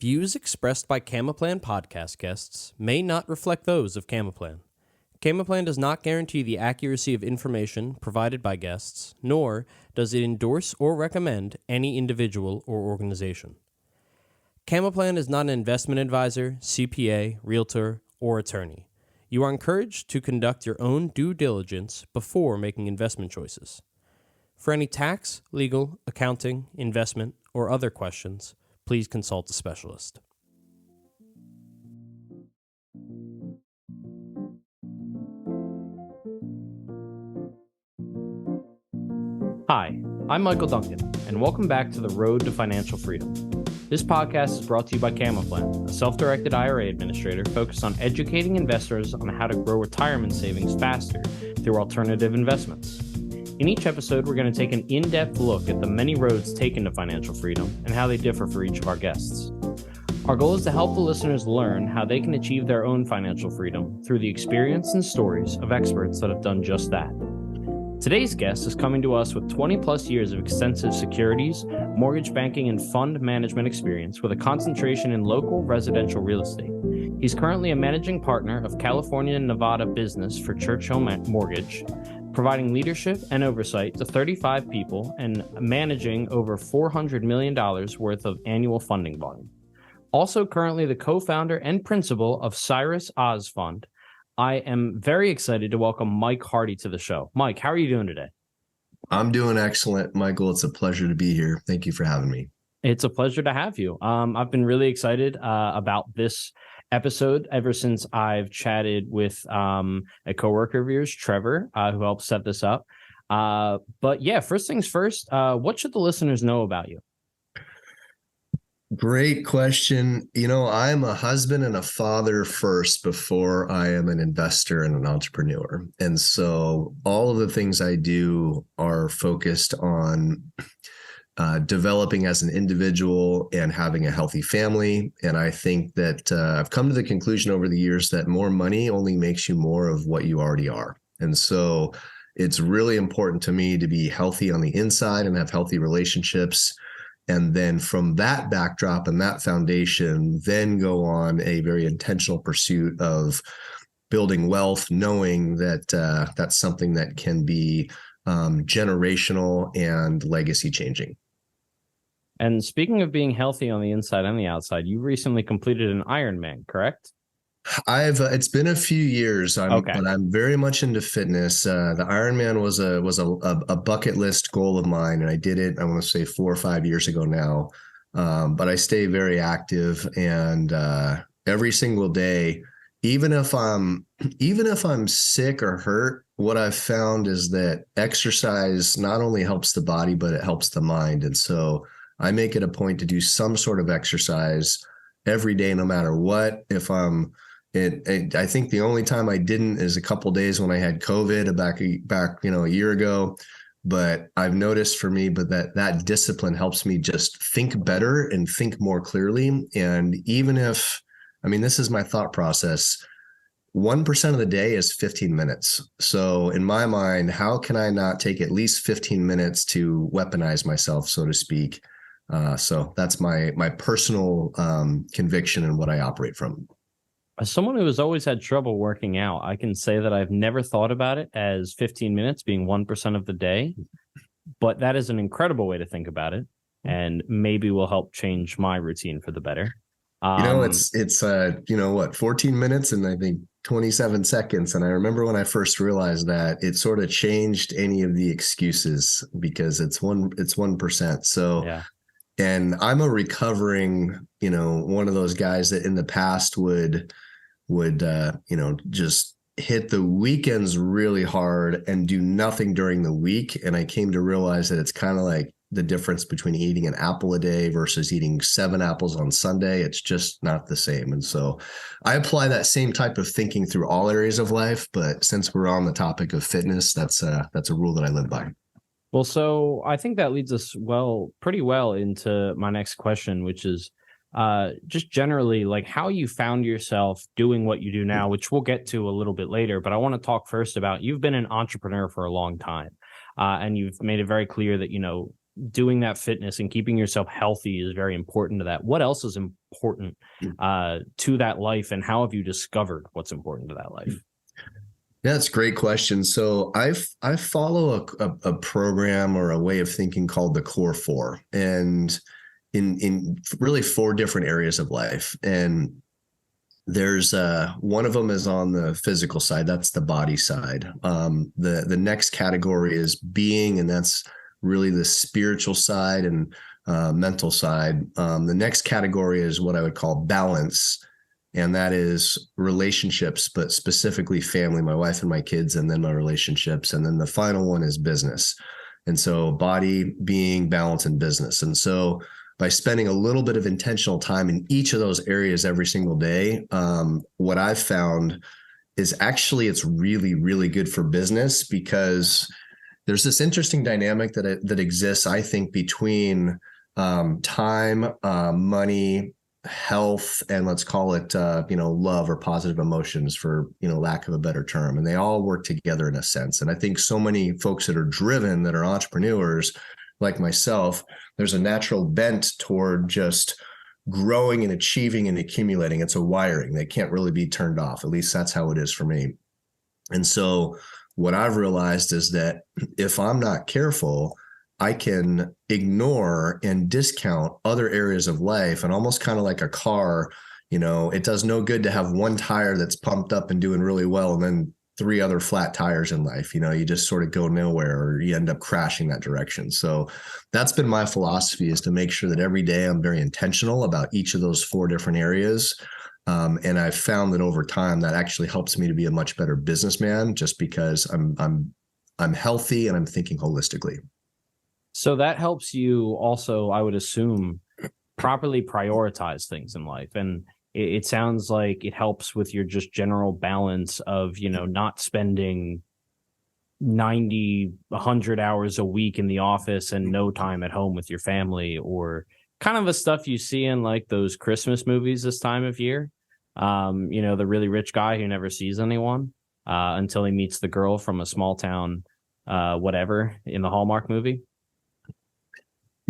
Views expressed by CamaPlan podcast guests may not reflect those of CamaPlan. CamaPlan does not guarantee the accuracy of information provided by guests, nor does it endorse or recommend any individual or organization. CamaPlan is not an investment advisor, CPA, realtor, or attorney. You are encouraged to conduct your own due diligence before making investment choices. For any tax, legal, accounting, investment, or other questions, please consult a specialist. Hi, I'm Michael Duncan, and welcome back to The Road to Financial Freedom. This podcast is brought to you by CamaPlan, a self-directed IRA administrator focused on educating investors on how to grow retirement savings faster through alternative investments. In each episode, we're going to take an in-depth look at the many roads taken to financial freedom and how they differ for each of our guests. Our goal is to help the listeners learn how they can achieve their own financial freedom through the experience and stories of experts that have done just that. Today's guest is coming to us with 20 plus years of extensive securities, mortgage banking, and fund management experience with a concentration in local residential real estate. He's currently a managing partner of California and Nevada business for Churchill Mortgage, providing leadership and oversight to 35 people and managing over $400 million worth of annual funding volume. Also currently the co-founder and principal of CYRUS OZ Fund. I am very excited to welcome Mike Hardy to the show. Mike, how are you doing today? I'm doing excellent, Michael. It's a pleasure to be here. Thank you for having me. It's a pleasure to have you. I've been really excited about this episode ever since I've chatted with a coworker of yours, Trevor, who helped set this up. But yeah, first things first, what should the listeners know about you? Great question. I'm a husband and a father first before I am an investor and an entrepreneur. And so all of the things I do are focused on developing as an individual and having a healthy family. And I think that I've come to the conclusion over the years that more money only makes you more of what you already are. And so it's really important to me to be healthy on the inside and have healthy relationships. And then from that backdrop and that foundation, then go on a very intentional pursuit of building wealth, knowing that that's something that can be generational and legacy changing. And speaking of being healthy on the inside and the outside, you recently completed an Ironman, correct? It's been a few years, but I'm very much into fitness. The Ironman was a bucket list goal of mine, and I did it, I want to say 4 or 5 years ago now. But I stay very active, and every single day, even if I'm sick or hurt, what I've found is that exercise not only helps the body, but it helps the mind. And so I make it a point to do some sort of exercise every day, no matter what. I think the only time I didn't is a couple of days when I had COVID back a year ago. But I've noticed for me, that discipline helps me just think better and think more clearly. And even if, this is my thought process, 1% of the day is 15 minutes. So in my mind, how can I not take at least 15 minutes to weaponize myself, so to speak? So that's my personal conviction and what I operate from. As someone who has always had trouble working out, I can say that I've never thought about it as 15 minutes being 1% of the day, but that is an incredible way to think about it, and maybe will help change my routine for the better. It's 14 minutes and I think 27 seconds. And I remember when I first realized that, it sort of changed any of the excuses because it's 1%. So yeah. And I'm a recovering, one of those guys that in the past would just hit the weekends really hard and do nothing during the week. And I came to realize that it's kind of like the difference between eating an apple a day versus eating 7 apples on Sunday. It's just not the same. And so I apply that same type of thinking through all areas of life. But since we're on the topic of fitness, that's a rule that I live by. Well, so I think that leads us pretty well into my next question, which is just generally like how you found yourself doing what you do now, which we'll get to a little bit later. But I want to talk first about, you've been an entrepreneur for a long time, and you've made it very clear that, doing that fitness and keeping yourself healthy is very important to that. What else is important to that life, and how have you discovered what's important to that life? Yeah, that's a great question. So I follow a program or a way of thinking called the Core Four, and in really four different areas of life. And there's one of them is on the physical side. That's the body side. The next category is being, and that's really the spiritual side and mental side. The next category is what I would call balance, and that is relationships, but specifically family, my wife and my kids, and then my relationships. And then the final one is business. And so body, being, balance, and business. And so by spending a little bit of intentional time in each of those areas every single day, what I've found is actually it's really, really good for business, because there's this interesting dynamic that exists, I think, between time, money, health, and let's call it, love or positive emotions, for, lack of a better term. And they all work together in a sense. And I think so many folks that are driven, that are entrepreneurs like myself, there's a natural bent toward just growing and achieving and accumulating. It's a wiring that can't really be turned off. At least that's how it is for me. And so what I've realized is that if I'm not careful, I can ignore and discount other areas of life. And almost kind of like a car, it does no good to have one tire that's pumped up and doing really well, and then three other flat tires in life. You just sort of go nowhere, or you end up crashing that direction. So that's been my philosophy, is to make sure that every day I'm very intentional about each of those four different areas. And I've found that over time that actually helps me to be a much better businessman, just because I'm healthy and I'm thinking holistically. So that helps you also, I would assume, properly prioritize things in life. And it sounds like it helps with your just general balance of, not spending 90, 100 hours a week in the office and no time at home with your family, or kind of the stuff you see in like those Christmas movies this time of year. The really rich guy who never sees anyone until he meets the girl from a small town, whatever, in the Hallmark movie.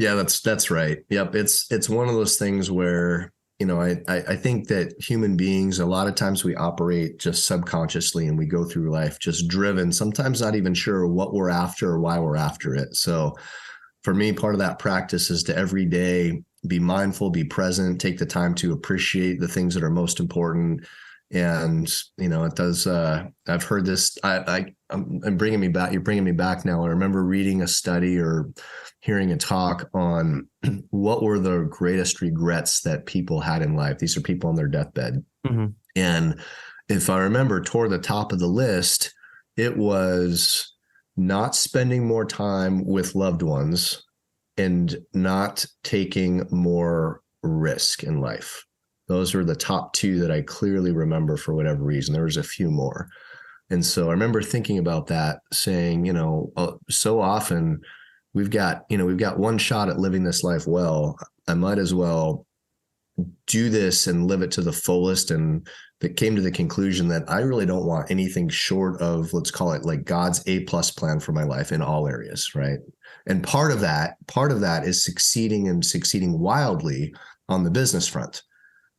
Yeah, that's right. Yep. It's one of those things where, I think that human beings, a lot of times we operate just subconsciously, and we go through life just driven, sometimes not even sure what we're after or why we're after it. So for me, part of that practice is to every day be mindful, be present, take the time to appreciate the things that are most important. And, it does, I've heard this, I'm bringing me back. You're bringing me back now. I remember reading a study or hearing a talk on what were the greatest regrets that people had in life. These are people on their deathbed. Mm-hmm. And if I remember, toward the top of the list, it was not spending more time with loved ones and not taking more risk in life. Those were the top two that I clearly remember for whatever reason. There was a few more. And so I remember thinking about that, saying, so often we've got one shot at living this life well. I might as well do this and live it to the fullest. And that came to the conclusion that I really don't want anything short of, let's call it like God's A+ plan for my life in all areas. Right. And part of that is succeeding wildly on the business front.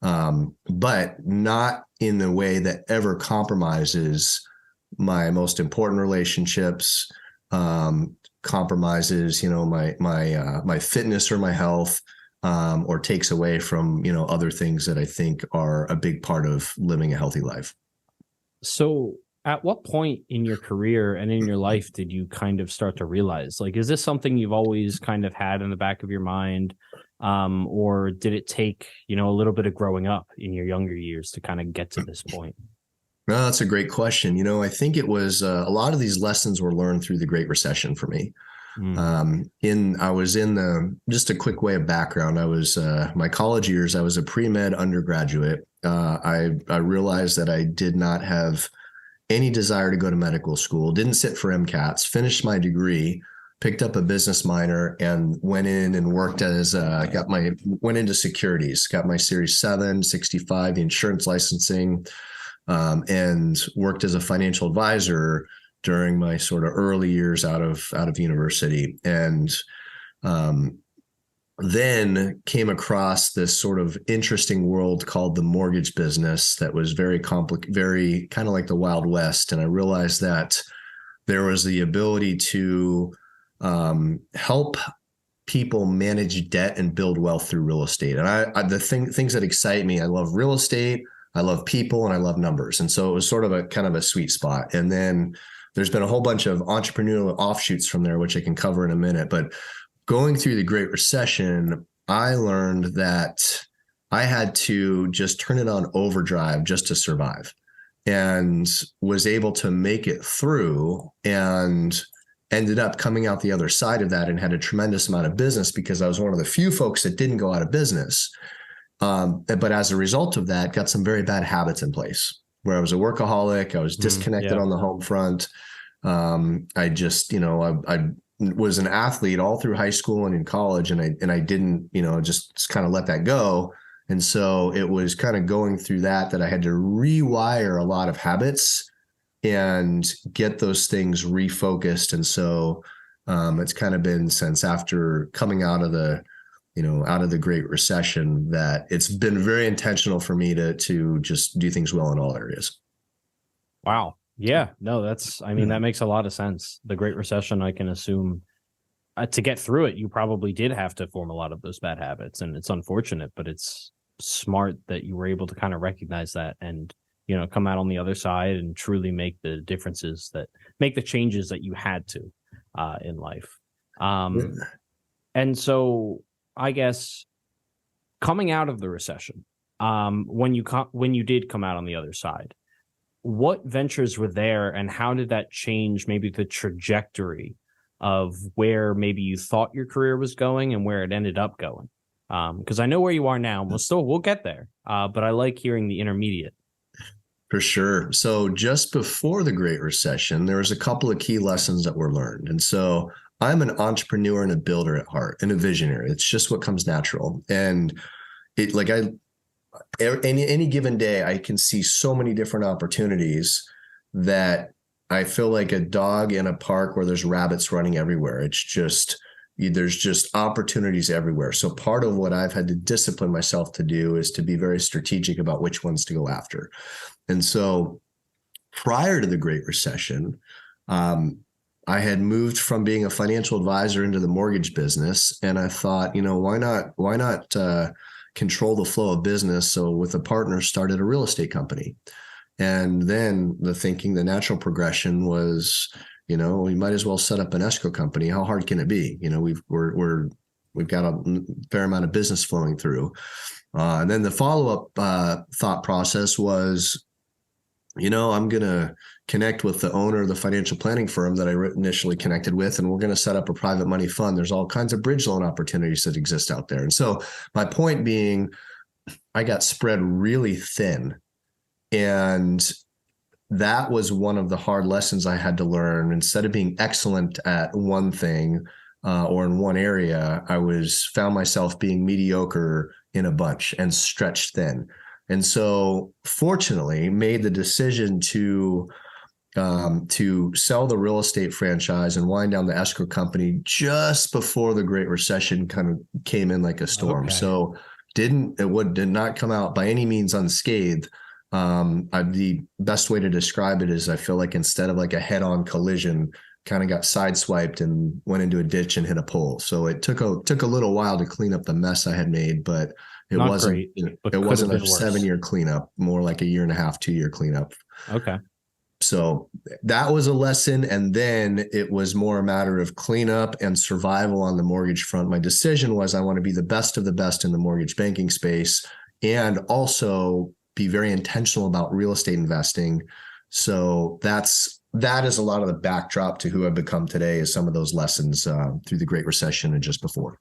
But not in the way that ever compromises my most important relationships, compromises, my fitness or my health, or takes away from, other things that I think are a big part of living a healthy life. So at what point in your career and in your life did you kind of start to realize, like, is this something you've always kind of had in the back of your mind? Or did it take, a little bit of growing up in your younger years to kind of get to this point? No, that's a great question. I think it was a lot of these lessons were learned through the Great Recession for me. Just a quick way of background. I was my college years, I was a pre-med undergraduate. I realized that I did not have any desire to go to medical school, didn't sit for MCATs, finished my degree, picked up a business minor, and went in and worked went into securities, got my Series 7, 65, the insurance licensing, and worked as a financial advisor during my sort of early years out of university. And Then came across this sort of interesting world called the mortgage business that was very complicated, very kind of like the Wild West. And I realized that there was the ability to help people manage debt and build wealth through real estate. And things that excite me, I love real estate, I love people, and I love numbers. And so it was sort of a kind of a sweet spot. And then there's been a whole bunch of entrepreneurial offshoots from there, which I can cover in a minute. But going through the Great Recession, I learned that I had to just turn it on overdrive just to survive, and was able to make it through, and ended up coming out the other side of that and had a tremendous amount of business because I was one of the few folks that didn't go out of business. But as a result of that, got some very bad habits in place where I was a workaholic. I was disconnected on the home front. I just, I was an athlete all through high school and in college, and I didn't, just kind of let that go. And so it was kind of going through that I had to rewire a lot of habits and get those things refocused. And so it's kind of been since after coming out of the Great Recession that it's been very intentional for me to just do things well in all areas. Wow. Yeah, no, that makes a lot of sense. The Great Recession, I can assume to get through it, you probably did have to form a lot of those bad habits, and it's unfortunate, but it's smart that you were able to kind of recognize that and, come out on the other side and truly make the differences make the changes that you had to in life. And so I guess coming out of the recession, when you did come out on the other side, what ventures were there and how did that change maybe the trajectory of where maybe you thought your career was going and where it ended up going? Because I know where you are now. We'll get there. But I like hearing the intermediate. For sure. So just before the Great Recession, there was a couple of key lessons that were learned. And so I'm an entrepreneur and a builder at heart and a visionary. It's just what comes natural. And any given day, I can see so many different opportunities that I feel like a dog in a park where there's rabbits running everywhere. There's just opportunities everywhere. So part of what I've had to discipline myself to do is to be very strategic about which ones to go after. And so prior to the Great Recession, I had moved from being a financial advisor into the mortgage business. And I thought, why not control the flow of business? So with a partner, started a real estate company. And then the natural progression was, we might as well set up an escrow company. How hard can it be? We've got a fair amount of business flowing through. And then the follow-up thought process was, I'm going to connect with the owner of the financial planning firm that I initially connected with, and we're going to set up a private money fund. There's all kinds of bridge loan opportunities that exist out there. And so my point being, I got spread really thin. And that was one of the hard lessons I had to learn. Instead of being excellent at one thing or in one area, I found myself being mediocre in a bunch and stretched thin. And so fortunately made the decision to sell the real estate franchise and wind down the escrow company just before the Great Recession kind of came in like a storm. Okay. So did not come out by any means unscathed. The best way to describe it is I feel like instead of like a head-on collision, kind of got sideswiped and went into a ditch and hit a pole. So it took a little while to clean up the mess I had made, but it wasn't a 7-year cleanup, more like a 1.5, 2-year cleanup. Okay. So that was a lesson. And then it was more a matter of cleanup and survival on the mortgage front. My decision was I want to be the best of the best in the mortgage banking space and also be very intentional about real estate investing. So that is a lot of the backdrop to who I've become today, is some of those lessons through the Great Recession and just before.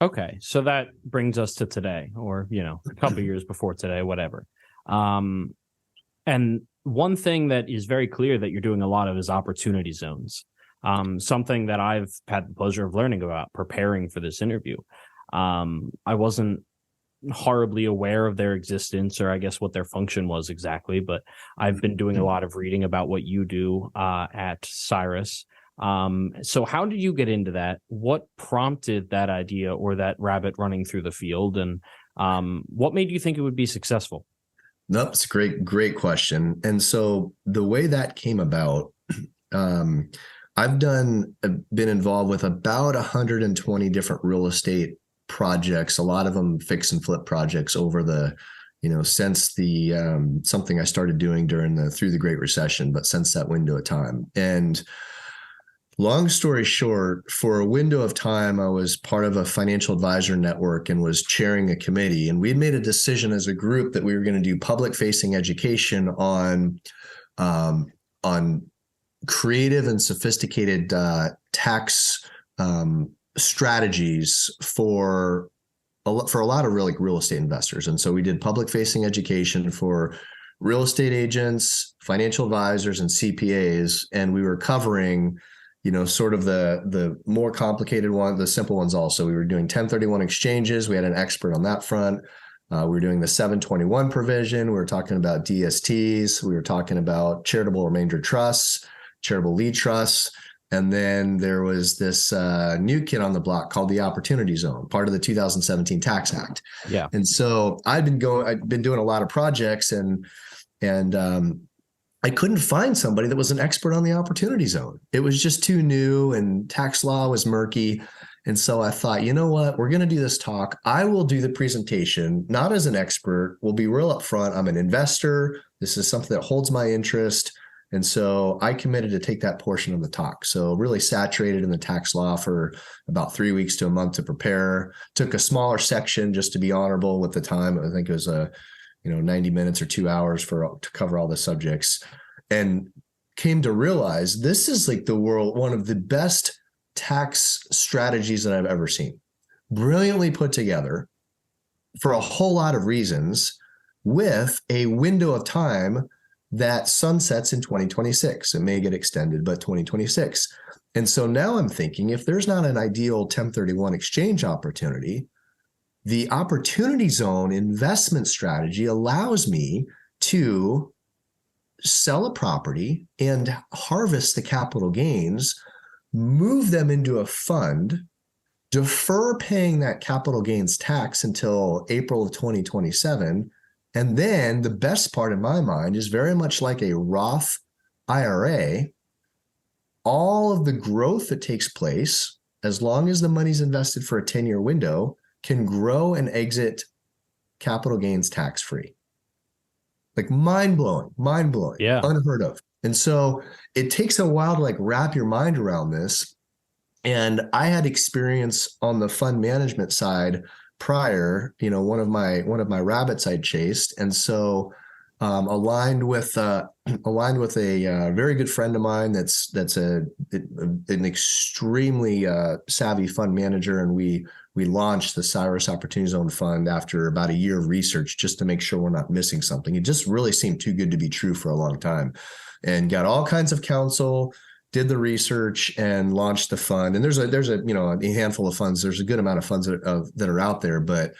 Okay. So that brings us to today, or, a couple of years before today, whatever. And one thing that is very clear that you're doing a lot of is opportunity zones. Something that I've had the pleasure of learning about preparing for this interview. I wasn't horribly aware of their existence, or I guess what their function was exactly, but I've been doing a lot of reading about what you do at CYRUS. So how did you get into that? What prompted that idea or that rabbit running through the field? And what made you think it would be successful? Nope, it's a great question. And so the way that came about, I've been involved with about 120 different real estate projects, a lot of them fix and flip projects over since something I started doing through the Great Recession, but since that window of time. And long story short, for a window of time, I was part of a financial advisor network and was chairing a committee. And we'd made a decision as a group that we were going to do public-facing education on creative and sophisticated tax strategies for a lot of real estate investors. And so we did public-facing education for real estate agents, financial advisors, and CPAs, and we were covering sort of the more complicated one, the simple ones also. We were doing 1031 exchanges. We had an expert on that front. We were doing the 721 provision. We were talking about DSTs. We were talking about charitable remainder trusts, charitable lead trusts. And then there was this new kid on the block called the Opportunity Zone, part of the 2017 Tax Act. Yeah. And so I'd been doing a lot of projects and I couldn't find somebody that was an expert on the Opportunity Zone. It was just too new and tax law was murky. And so I thought, you know what, we're going to do this talk. I will do the presentation, not as an expert. We'll be real upfront. I'm an investor. This is something that holds my interest. And so I committed to take that portion of the talk. So really saturated in the tax law for about 3 weeks to a month to prepare. Took a smaller section just to be honorable with the time. I think it was 90 minutes or 2 hours to cover all the subjects, and came to realize this is like one of the best tax strategies that I've ever seen. Brilliantly put together for a whole lot of reasons with a window of time that sunsets in 2026. It may get extended, but 2026. And so now I'm thinking, if there's not an ideal 1031 exchange opportunity, the Opportunity Zone investment strategy allows me to sell a property and harvest the capital gains, move them into a fund, defer paying that capital gains tax until April of 2027. And then the best part in my mind is very much like a Roth IRA. All of the growth that takes place, as long as the money's invested for a 10-year window, can grow and exit capital gains tax-free. Like mind-blowing, Yeah. unheard of. And so it takes a while to wrap your mind around this. And I had experience on the fund management side prior, one of my rabbits I'd chased. And so aligned with a very good friend of mine that's an extremely savvy fund manager, and we launched the CYRUS Opportunity Zone Fund after about a year of research just to make sure we're not missing something. It just really seemed too good to be true for a long time, and got all kinds of counsel, did the research, and launched the fund. And there's a handful of funds. There's a good amount of funds that are out there, but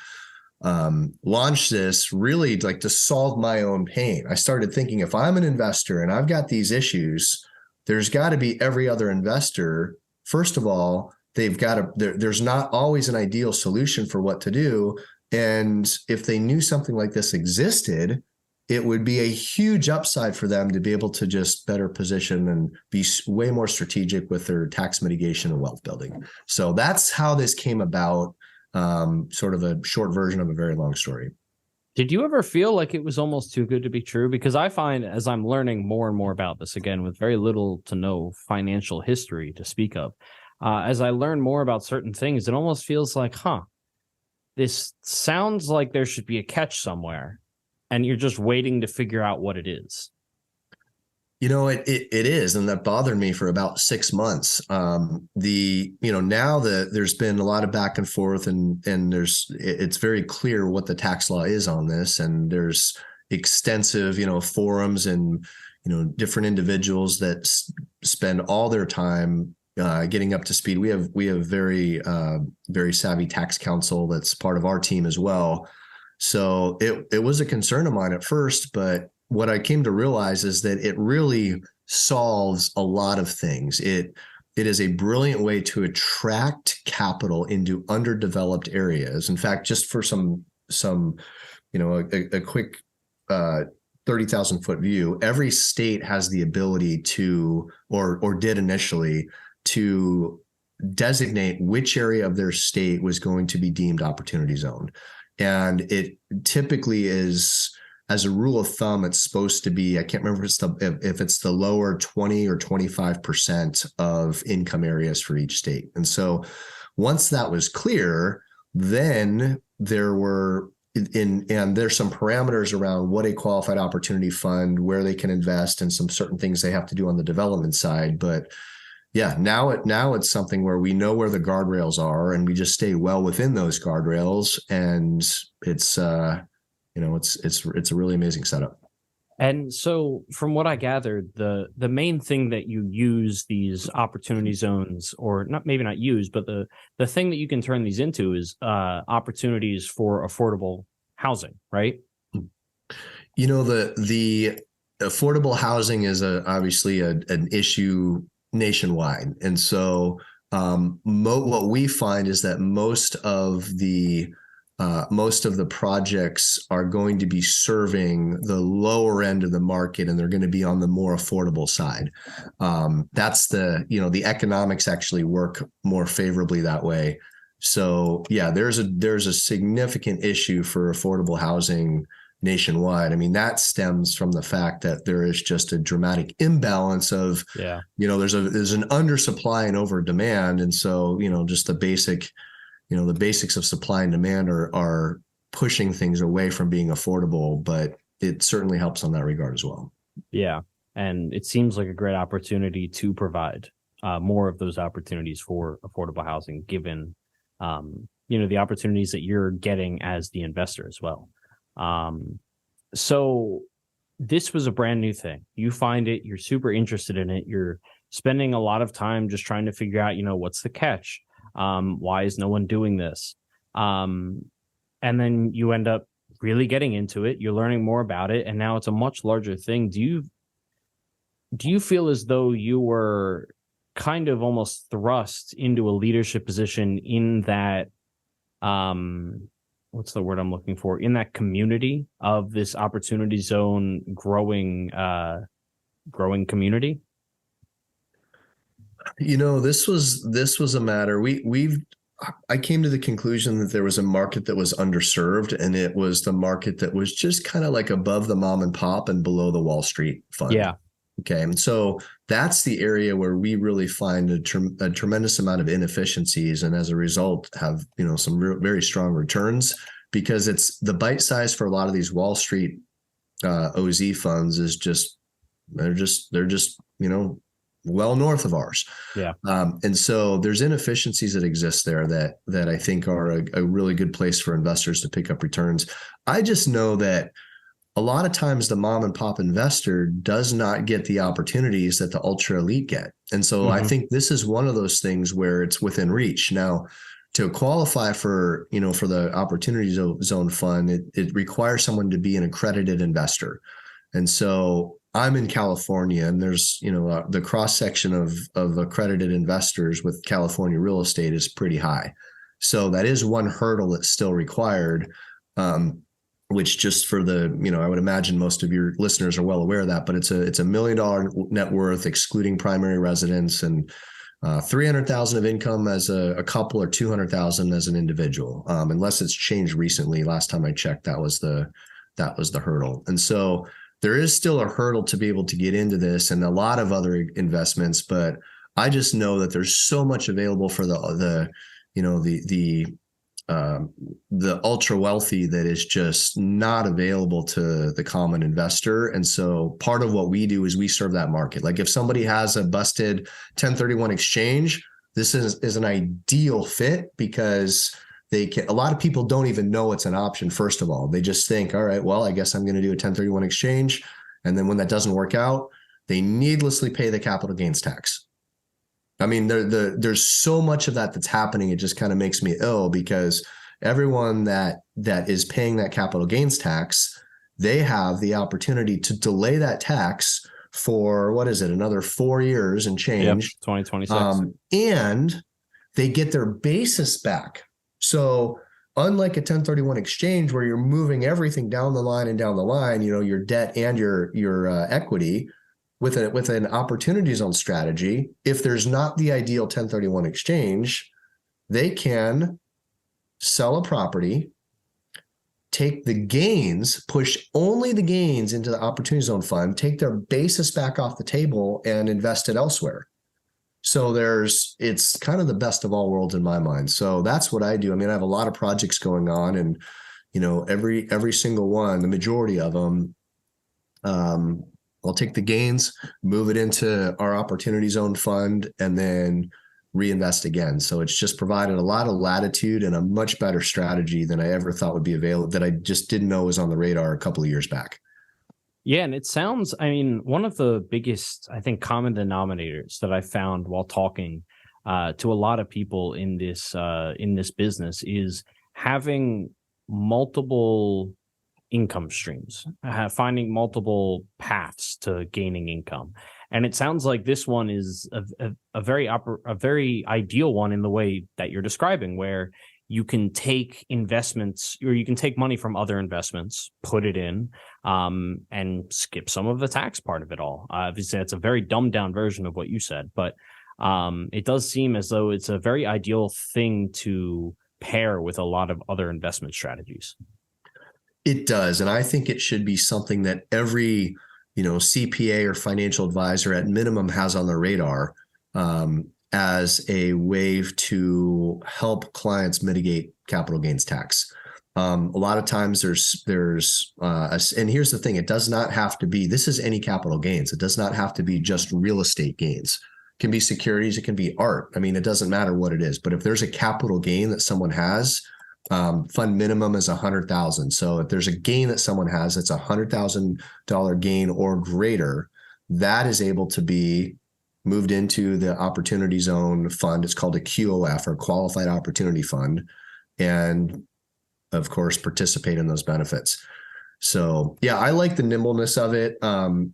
launched this really to solve my own pain. I started thinking, if I'm an investor and I've got these issues, there's got to be every other investor. First of all, there's not always an ideal solution for what to do. And if they knew something like this existed, it would be a huge upside for them to be able to just better position and be way more strategic with their tax mitigation and wealth building. So that's how this came about. Sort of a short version of a very long story. Did you ever feel like it was almost too good to be true? Because I find, as I'm learning more and more about this, again, with very little to no financial history to speak of, as I learn more about certain things, it almost feels like, this sounds like there should be a catch somewhere, and you're just waiting to figure out what it is. It is, and that bothered me for about 6 months. Now that there's been a lot of back and forth, and it's very clear what the tax law is on this, and there's extensive, forums and, different individuals that spend all their time getting up to speed. We have very, very savvy tax counsel that's part of our team as well. So it was a concern of mine at first, but what I came to realize is that it really solves a lot of things. It it is a brilliant way to attract capital into underdeveloped areas. In fact, just for some a quick 30,000 foot view, every state has the ability to, or did initially, to designate which area of their state was going to be deemed opportunity zone. And it typically is, as a rule of thumb, it's supposed to be, I can't remember if it's the lower 20 or 25% of income areas for each state. And so once that was clear, then there were and there's some parameters around what a qualified opportunity fund, where they can invest, and some certain things they have to do on the development side. But yeah, now it's something where we know where the guardrails are, and we just stay well within those guardrails, and it's it's a really amazing setup. And so from what I gathered, the main thing that you use these opportunity zones, or maybe not use, but the thing that you can turn these into is opportunities for affordable housing, right? You know, the affordable housing is obviously an issue nationwide. And so what we find is that most of the projects are going to be serving the lower end of the market, and they're going to be on the more affordable side. That's the economics actually work more favorably that way. So yeah, there's a significant issue for affordable housing nationwide. I mean, that stems from the fact that there is just a dramatic imbalance of, there's an undersupply and over demand. And so, just the basics of supply and demand are pushing things away from being affordable, but it certainly helps on that regard as well. Yeah. And it seems like a great opportunity to provide more of those opportunities for affordable housing, given, the opportunities that you're getting as the investor as well. So this was a brand new thing. You find it, you're super interested in it. You're spending a lot of time just trying to figure out, what's the catch? Why is no one doing this? And then you end up really getting into it. You're learning more about it, and now it's a much larger thing. Do you feel as though you were kind of almost thrust into a leadership position in that, what's the word I'm looking for? In that community of this opportunity zone growing community? This was a matter I came to the conclusion that there was a market that was underserved, and it was the market that was just kind of like above the mom and pop and below the Wall Street fund. Yeah. Okay. And so that's the area where we really find a tremendous amount of inefficiencies, and as a result have, some very strong returns, because it's the bite size for a lot of these Wall Street OZ funds is they're just well north of ours. Yeah. And so there's inefficiencies that exist there that I think are a really good place for investors to pick up returns. I just know that a lot of times the mom and pop investor does not get the opportunities that the ultra elite get. And so I think this is one of those things where it's within reach. Now, to qualify for the opportunity zone fund, it requires someone to be an accredited investor. And so I'm in California, and there's, the cross section of accredited investors with California real estate is pretty high. So that is one hurdle that's still required, which just for I would imagine most of your listeners are well aware of that, but it's $1 million net worth, excluding primary residence, and 300,000 of income as a couple, or 200,000 as an individual. Unless it's changed recently. Last time I checked, that was the hurdle. And so there is still a hurdle to be able to get into this and a lot of other investments, but I just know that there's so much available for the ultra wealthy that is just not available to the common investor. And so part of what we do is we serve that market. Like if somebody has a busted 1031 exchange, this is an ideal fit, because a lot of people don't even know it's an option. First of all, they just think, all right, well, I guess I'm going to do a 1031 exchange. And then when that doesn't work out, they needlessly pay the capital gains tax. I mean, there's so much of that's happening. It just kind of makes me ill, because everyone that is paying that capital gains tax, they have the opportunity to delay that tax for, what is it, another 4 years and change. Yep, 2026. And they get their basis back. So unlike a 1031 exchange where you're moving everything down the line and down the line, your debt and your equity, with an opportunity zone strategy, if there's not the ideal 1031 exchange, they can sell a property, take the gains, push only the gains into the opportunity zone fund, take their basis back off the table and invest it elsewhere. So it's kind of the best of all worlds in my mind. So that's what I do. I mean, I have a lot of projects going on, and every single one, the majority of them, I'll take the gains, move it into our opportunity zone fund, and then reinvest again. So it's just provided a lot of latitude and a much better strategy than I ever thought would be available, that I just didn't know was on the radar a couple of years back. Yeah, and it sounds, one of the biggest, I think, common denominators that I found while talking to a lot of people in this business is having multiple income streams, finding multiple paths to gaining income. And it sounds like this one is a very ideal one in the way that you're describing, where you can take investments, or you can take money from other investments, put it in, and skip some of the tax part of it all. Obviously, it's a very dumbed down version of what you said, but it does seem as though it's a very ideal thing to pair with a lot of other investment strategies. It does. And I think it should be something that every, CPA or financial advisor at minimum has on their radar, as a way to help clients mitigate capital gains tax. A lot of times and here's the thing, it does not have to be, this is any capital gains. It does not have to be just real estate gains. It can be securities, it can be art. It doesn't matter what it is, but if there's a capital gain that someone has, fund minimum is $100,000. So if there's a gain that someone has, that's $100,000 gain or greater, that is able to be moved into the opportunity zone fund. It's called a QOF, or Qualified Opportunity Fund, and of course participate in those benefits. So yeah, I like the nimbleness of it. Now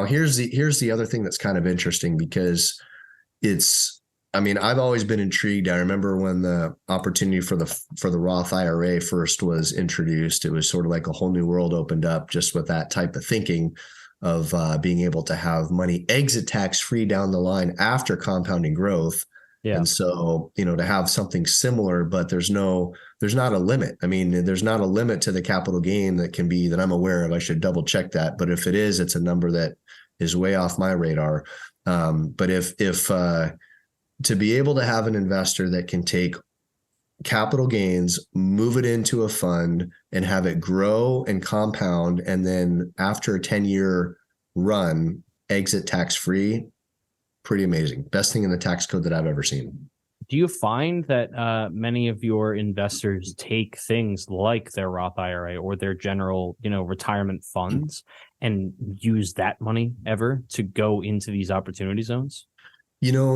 here's the other thing that's kind of interesting, because I've always been intrigued. I remember when the opportunity for the Roth IRA first was introduced, it was sort of like a whole new world opened up just with that type of thinking of being able to have money exit tax free down the line after compounding growth. Yeah. And so, to have something similar, but there's not a limit. There's not a limit to the capital gain that I'm aware of. I should double check that. But if it is, it's a number that is way off my radar. But if to be able to have an investor that can take capital gains, move it into a fund, and have it grow and compound, and then after a 10-year run, exit tax-free, pretty amazing. Best thing in the tax code that I've ever seen. Do you find that many of your investors take things like their Roth IRA or their general, retirement funds and use that money ever to go into these opportunity zones?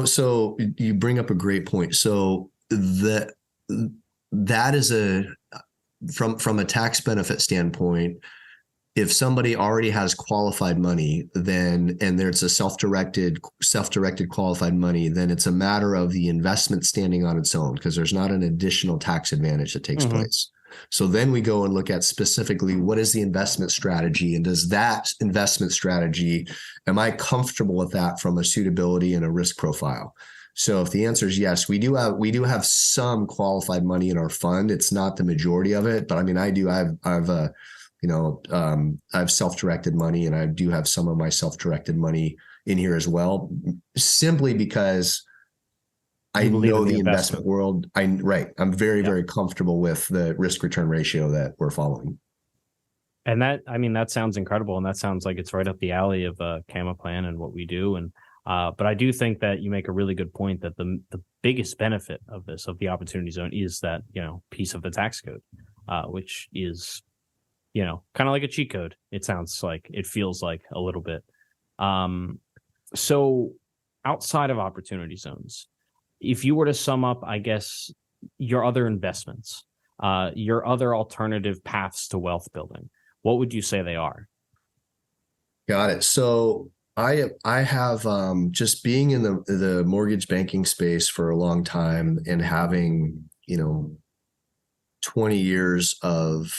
So you bring up a great point. So that is from a tax benefit standpoint, if somebody already has qualified money, and there's a self-directed qualified money, then it's a matter of the investment standing on its own, because there's not an additional tax advantage that takes place. So then we go and look at specifically what is the investment strategy, and does that investment strategy, am I comfortable with that from a suitability and a risk profile? So if the answer is yes, we do have some qualified money in our fund. It's not the majority of it, but I've self-directed money, and I do have some of my self-directed money in here as well, simply because I know the investment world. I'm very, very comfortable with the risk return ratio that we're following. And that sounds incredible. And that sounds like it's right up the alley of CamaPlan and what we do. And, but I do think that you make a really good point that the biggest benefit of the opportunity zone is that, piece of the tax code, which is, kind of like a cheat code. It feels like a little bit. So outside of opportunity zones, if you were to sum up, I guess, your other investments, your other alternative paths to wealth building, what would you say they are? Got it. So I have just being in the mortgage banking space for a long time and having, 20 years of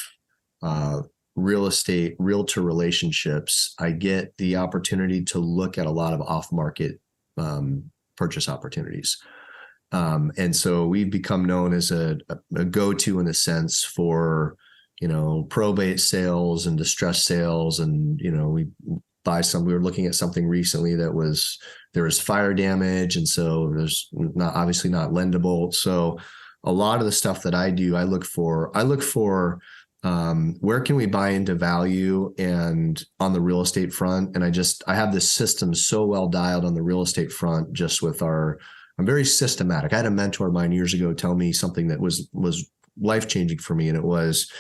real estate realtor relationships, I get the opportunity to look at a lot of off-market purchase opportunities. And so we've become known as a go-to in a sense for, probate sales and distress sales. And, we were looking at something recently that there was fire damage. And so there's obviously not lendable. So a lot of the stuff that I do, I look for where can we buy into value and on the real estate front. And I have this system so well dialed on the real estate front, just with I'm very systematic. I had a mentor of mine years ago tell me something that was life-changing for me. And it was,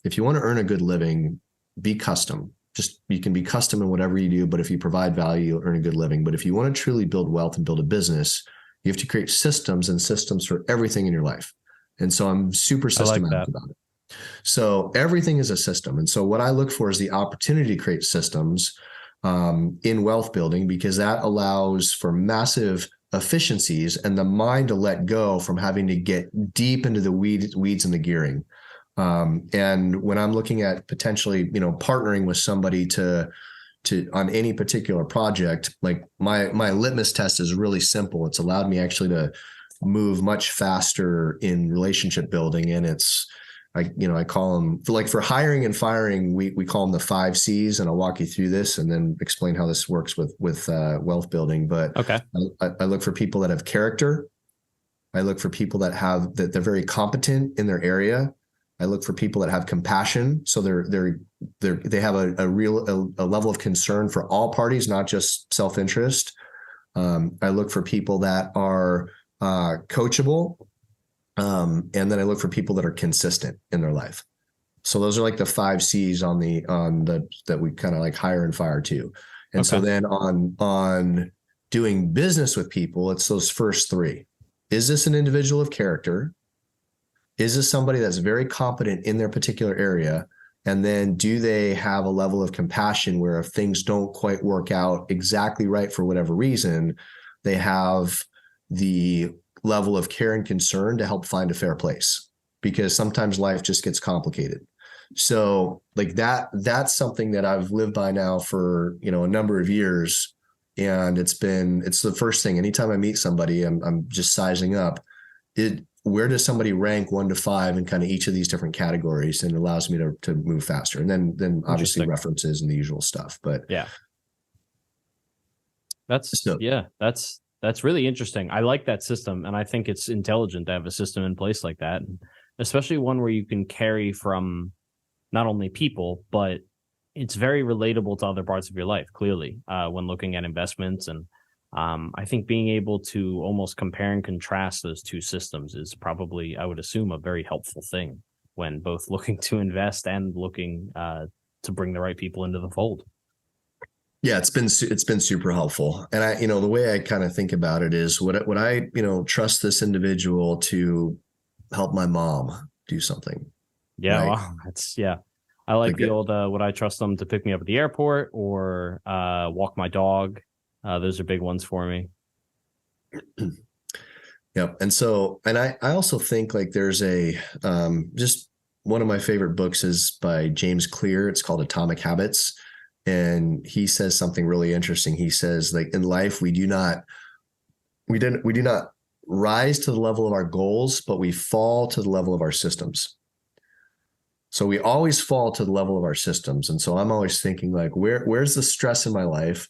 if you want to earn a good living, be custom. You can be custom in whatever you do, but if you provide value, you'll earn a good living. But if you want to truly build wealth and build a business, you have to create systems for everything in your life. And so I'm super systematic about it. So everything is a system. And so what I look for is the opportunity to create systems in wealth building, because that allows for massive efficiencies and the mind to let go from having to get deep into the weeds and the gearing. And when I'm looking at potentially, partnering with somebody to on any particular project, like my litmus test is really simple. It's allowed me actually to move much faster in relationship building. And I call them for hiring and firing, we call them the 5 C's, and I'll walk you through this and then explain how this works with wealth building. But okay. I look for people that have character. I look for people that they're very competent in their area. I look for people that have compassion. So they have a level of concern for all parties, not just self-interest. I look for people that are coachable. And then I look for people that are consistent in their life. So those are like the 5 C's that we kind of like hire and fire too. And okay. So then on doing business with people, it's those first 3. Is this an individual of character? Is this somebody that's very competent in their particular area? And then do they have a level of compassion where if things don't quite work out exactly right for whatever reason, they have the level of care and concern to help find a fair place, because sometimes life just gets complicated. So like that's something that I've lived by now for, a number of years. And it's the first thing. Anytime I meet somebody, I'm just sizing up where does somebody rank 1 to 5 in kind of each of these different categories, and it allows me to move faster. And then obviously references and the usual stuff, but yeah, that's really interesting. I like that system, and I think it's intelligent to have a system in place like that, and especially one where you can carry from not only people, but it's very relatable to other parts of your life, clearly, when looking at investments. And I think being able to almost compare and contrast those 2 systems is probably, I would assume, a very helpful thing when both looking to invest and looking to bring the right people into the fold. Yeah, it's been super helpful. And the way I kind of think about it is would I, trust this individual to help my mom do something? Yeah. Right? Well, I like the old, would I trust them to pick me up at the airport or walk my dog? Those are big ones for me. Yep. And I also think like there's just one of my favorite books is by James Clear. It's called Atomic Habits. And he says something really interesting. He says, like, in life, we do not rise to the level of our goals, but we fall to the level of our systems. So we always fall to the level of our systems. And so I'm always thinking like, where's the stress in my life?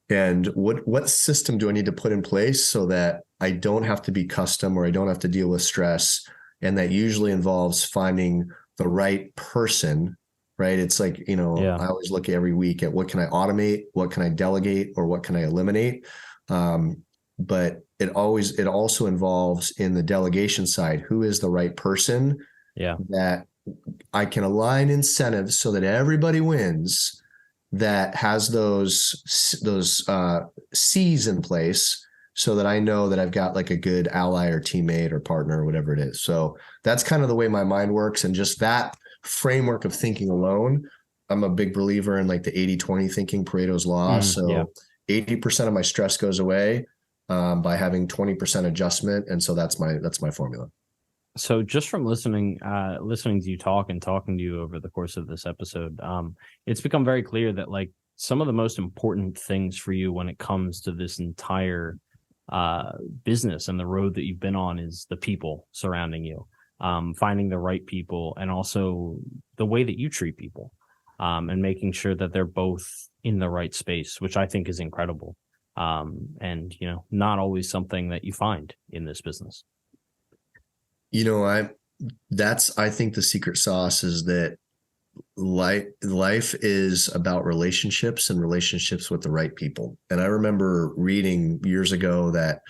And what system do I need to put in place so that I don't have to be custom or I don't have to deal with stress? And that usually involves finding the right person. Right. It's like, I always look every week at what can I automate, what can I delegate, or what can I eliminate? But it also involves in the delegation side, who is the right person that I can align incentives so that everybody wins, that has those C's in place so that I know that I've got like a good ally or teammate or partner or whatever it is. So that's kind of the way my mind works. And just that framework of thinking alone, I'm a big believer in like the 80-20 thinking, Pareto's law. So 80% of my stress goes away by having 20% adjustment. And so that's my formula. So just from listening to you talk and talking to you over the course of this episode, it's become very clear that like some of the most important things for you when it comes to this entire business and the road that you've been on is the people surrounding you, finding the right people, and also the way that you treat people, and making sure that they're both in the right space, which I think is incredible. And, not always something that you find in this business. I think the secret sauce is that life is about relationships and relationships with the right people. And I remember reading years ago that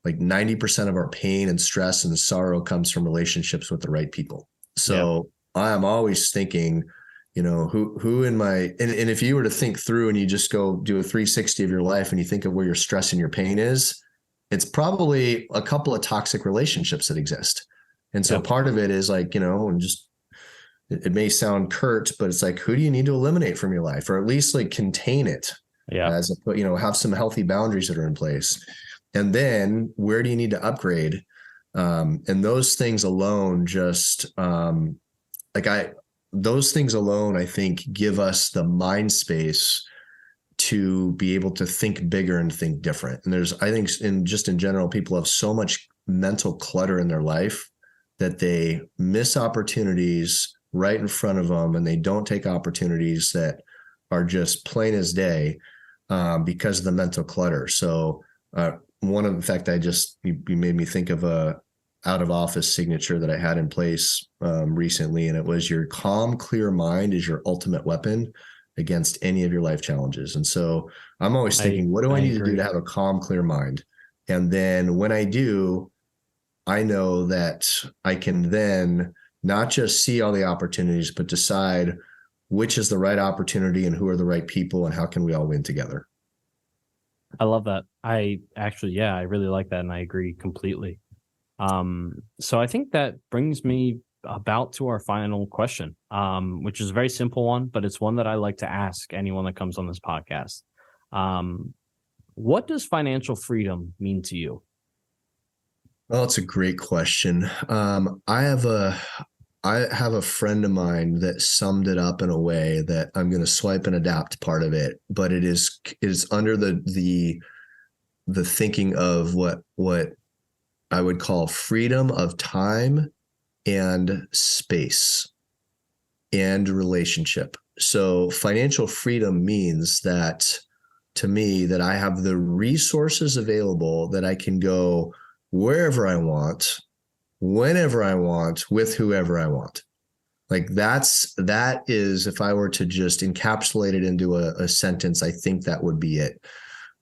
like 90% of our pain and stress and sorrow comes from relationships with the right people. So I am always thinking, who in my, and if you were to think through and you just go do a 360 of your life and you think of where your stress and your pain is, it's probably a couple of toxic relationships that exist. And so part of it is like, and just, it may sound curt, but it's like, who do you need to eliminate from your life, or at least like contain it as have some healthy boundaries that are in place. And then where do you need to upgrade? And those things alone just those things alone, I think, give us the mind space to be able to think bigger and think different. And I think in general, people have so much mental clutter in their life that they miss opportunities right in front of them, and they don't take opportunities that are just plain as day because of the mental clutter. So one of the fact you made me think of a out of office signature that I had in place recently, and it was your calm, clear mind is your ultimate weapon against any of your life challenges. And so I'm always thinking, what do I need to do to have a calm, clear mind? And then when I do, I know that I can then not just see all the opportunities, but decide which is the right opportunity and who are the right people and how can we all win together. I love that. I really like that. And I agree completely. So I think that brings me about to our final question, which is a very simple one, but it's one that I like to ask anyone that comes on this podcast. What does financial freedom mean to you? Well, it's a great question. I have a friend of mine that summed it up in a way that I'm going to swipe and adapt part of it, but it is under the thinking of what I would call freedom of time and space and relationship. So financial freedom means that, to me, that I have the resources available that I can go wherever I want, whenever I want, with whoever I want. Like that is, if I were to just encapsulate it into a sentence, I think that would be it.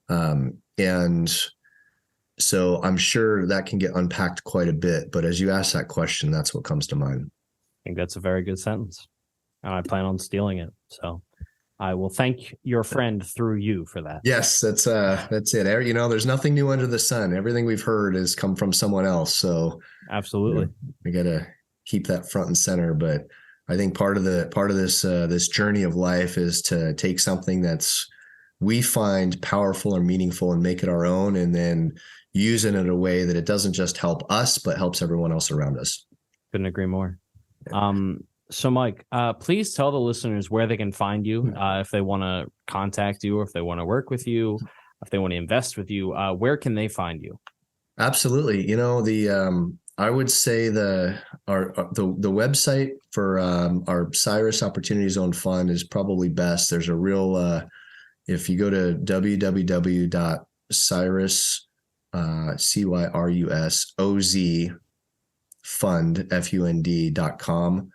And so I'm sure that can get unpacked quite a bit, but as you ask that question, that's what comes to mind. I think that's a very good sentence, and I plan on stealing it. So I will thank your friend through you for that. Yes, that's it. There's nothing new under the sun. Everything we've heard has come from someone else. So absolutely, we got to keep that front and center. But I think part of this journey of life is to take something we find powerful or meaningful and make it our own, and then use it in a way that it doesn't just help us, but helps everyone else around us. Couldn't agree more. So Mike, please tell the listeners where they can find you if they want to contact you, or if they want to work with you, if they want to invest with you. Where can they find you? Absolutely. I would say the website for our CYRUS Opportunity Zone Fund is probably best. There's a real if you go to www.CYRUS CYRUS OZ Fund FUND.com.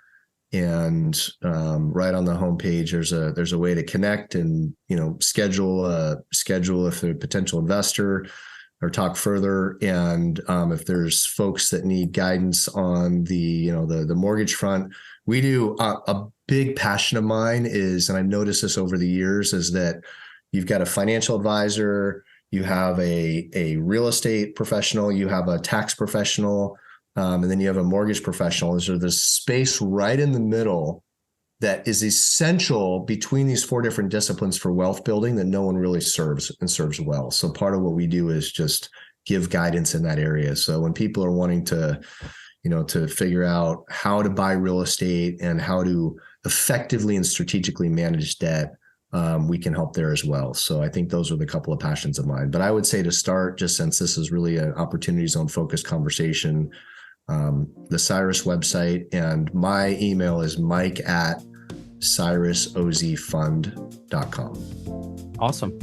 And right on the homepage, there's a way to connect and schedule if they're a potential investor, or talk further. And if there's folks that need guidance on the mortgage front, we do a big passion of mine is, and I've noticed this over the years, is that you've got a financial advisor, you have a real estate professional, you have a tax professional, and then you have a mortgage professional. So there's space right in the middle that is essential between these 4 different disciplines for wealth building that no one really serves well. So part of what we do is just give guidance in that area. So when people are wanting to, to figure out how to buy real estate and how to effectively and strategically manage debt, we can help there as well. So I think those are the couple of passions of mine. But I would say to start, just since this is really an opportunity zone focused conversation, the CYRUS website, and my email is mike@CYRUSOZFund.com. Awesome.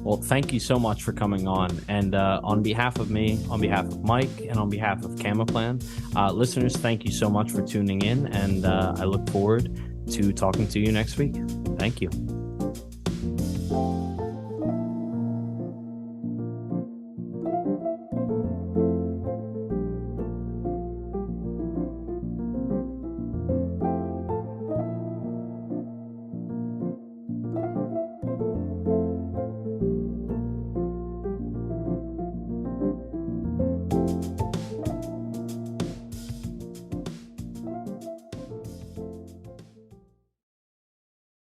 Well, thank you so much for coming on. And on behalf of me, on behalf of Mike, and on behalf of CamaPlan, listeners, thank you so much for tuning in. And I look forward to talking to you next week. Thank you.